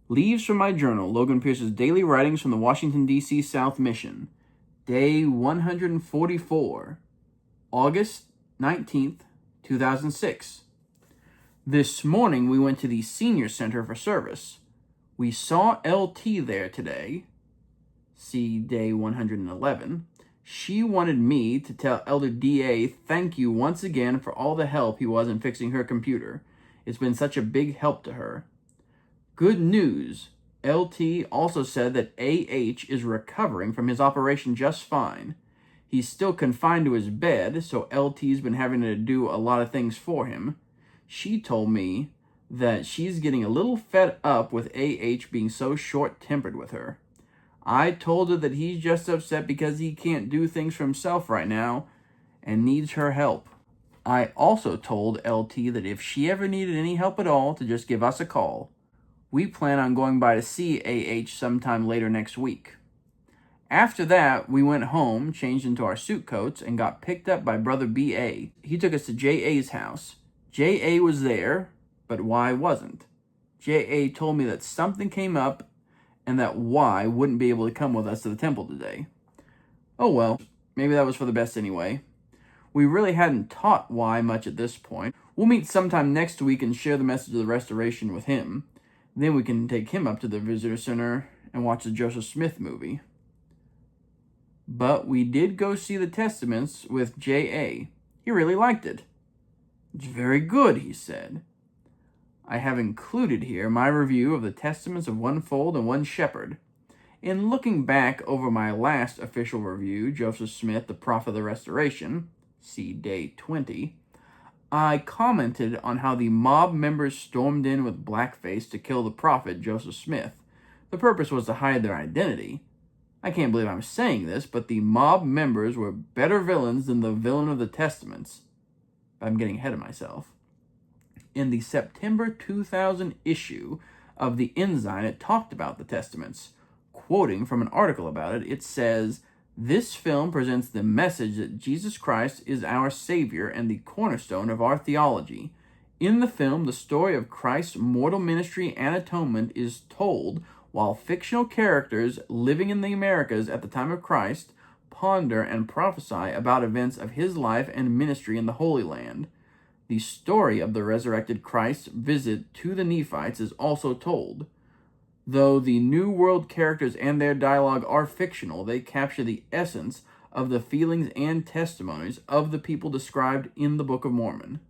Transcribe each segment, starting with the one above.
Leaves from my journal, Logan Pierce's daily writings from the Washington, D.C. South Mission. Day 144, August 19th, 2006. This morning we went to the Senior Center for service. We saw LT there today. See day 111. She wanted me to tell Elder D.A. thank you once again for all the help he was in fixing her computer. It's been such a big help to her. Good news. LT also said that AH is recovering from his operation just fine. He's still confined to his bed, so LT's been having to do a lot of things for him. She told me that she's getting a little fed up with AH being so short-tempered with her. I told her that he's just upset because he can't do things for himself right now and needs her help. I also told LT that if she ever needed any help at all, to just give us a call. We plan on going by to see AH sometime later next week. After that, we went home, changed into our suit coats, and got picked up by Brother B.A. He took us to J.A.'s house. J.A. was there, but Y wasn't. J.A. told me that something came up and that Y wouldn't be able to come with us to the temple today. Oh well, maybe that was for the best anyway. We really hadn't taught Y much at this point. We'll meet sometime next week and share the message of the restoration with him. Then we can take him up to the visitor center and watch the Joseph Smith movie. But we did go see the Testaments with J.A. He really liked it. It's very good, he said. I have included here my review of the Testaments of One Fold and One Shepherd. In looking back over my last official review, Joseph Smith, the Prophet of the Restoration, see day 20, I commented on how the mob members stormed in with blackface to kill the prophet Joseph Smith. The purpose was to hide their identity. I can't believe I'm saying this, but the mob members were better villains than the villain of the Testaments. I'm getting ahead of myself. In the September 2000 issue of the Ensign, it talked about the Testaments. Quoting from an article about it, it says, "This film presents the message that Jesus Christ is our Savior and the cornerstone of our theology. In the film, the story of Christ's mortal ministry and atonement is told while fictional characters living in the Americas at the time of Christ ponder and prophesy about events of his life and ministry in the Holy Land. The story of the resurrected Christ's visit to the Nephites is also told. Though the New World characters and their dialogue are fictional, they capture the essence of the feelings and testimonies of the people described in the Book of Mormon."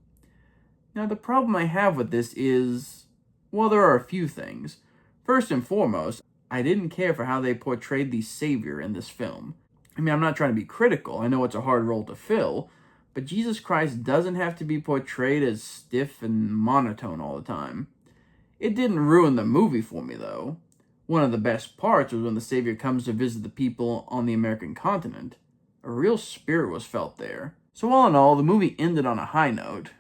Now, the problem I have with this is, well, there are a few things. First and foremost, I didn't care for how they portrayed the Savior in this film. I mean, I'm not trying to be critical. I know it's a hard role to fill, but Jesus Christ doesn't have to be portrayed as stiff and monotone all the time. It didn't ruin the movie for me, though. One of the best parts was when the Savior comes to visit the people on the American continent. A real spirit was felt there. So all in all, the movie ended on a high note.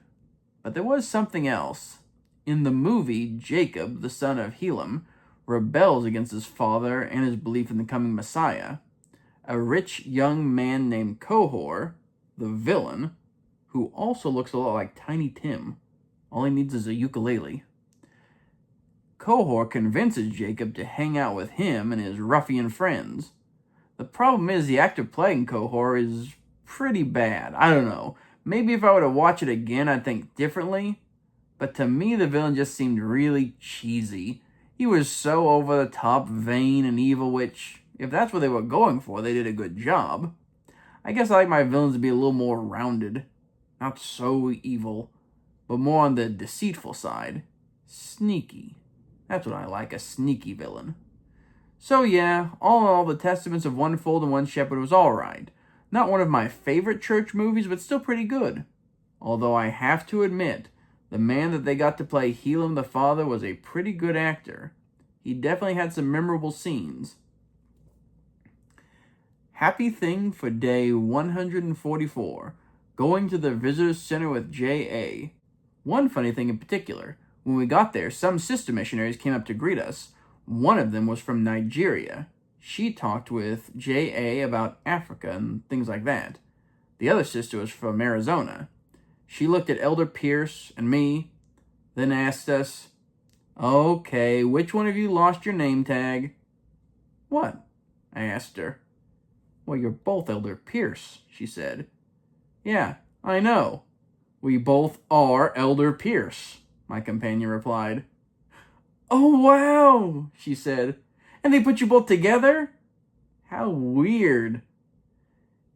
But there was something else. In the movie, Jacob, the son of Helam, rebels against his father and his belief in the coming Messiah. A rich young man named Kohor, the villain, who also looks a lot like Tiny Tim. All he needs is a ukulele. Kohor convinces Jacob to hang out with him and his ruffian friends. The problem is the actor playing Kohor is pretty bad. I don't know. Maybe if I were to watch it again, I'd think differently. But to me, the villain just seemed really cheesy. He was so over the top, vain, and evil, which, if that's what they were going for, they did a good job. I guess I like my villains to be a little more rounded. Not so evil, but more on the deceitful side. Sneaky. That's what I like, a sneaky villain. So yeah, all in all, the Testaments of One Fold and One Shepherd was alright. Not one of my favorite church movies, but still pretty good. Although I have to admit, the man that they got to play Helam the father was a pretty good actor. He definitely had some memorable scenes. Happy thing for day 144, going to the visitor center with J.A. One funny thing in particular, when we got there, some sister missionaries came up to greet us. One of them was from Nigeria. She talked with J.A. about Africa and things like that. The other sister was from Arizona. She looked at Elder Pierce and me, then asked us, Okay, which one of you lost your name tag? What? I asked her. Well, you're both Elder Pierce, she said. Yeah, I know. We both are Elder Pierce, my companion replied. Oh, wow, she said. And they put you both together? How weird.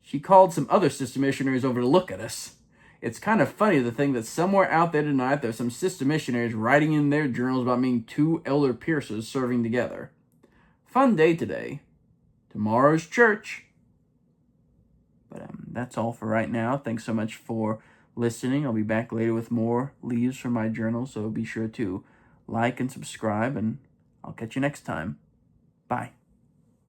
She called some other system missionaries over to look at us. It's kind of funny to think that somewhere out there tonight there's some system missionaries writing in their journals about being two Elder Pierces serving together. Fun day today. Tomorrow's church. But that's all for right now. Thanks so much for listening. I'll be back later with more leaves from my journal, so be sure to like and subscribe, and I'll catch you next time. Bye.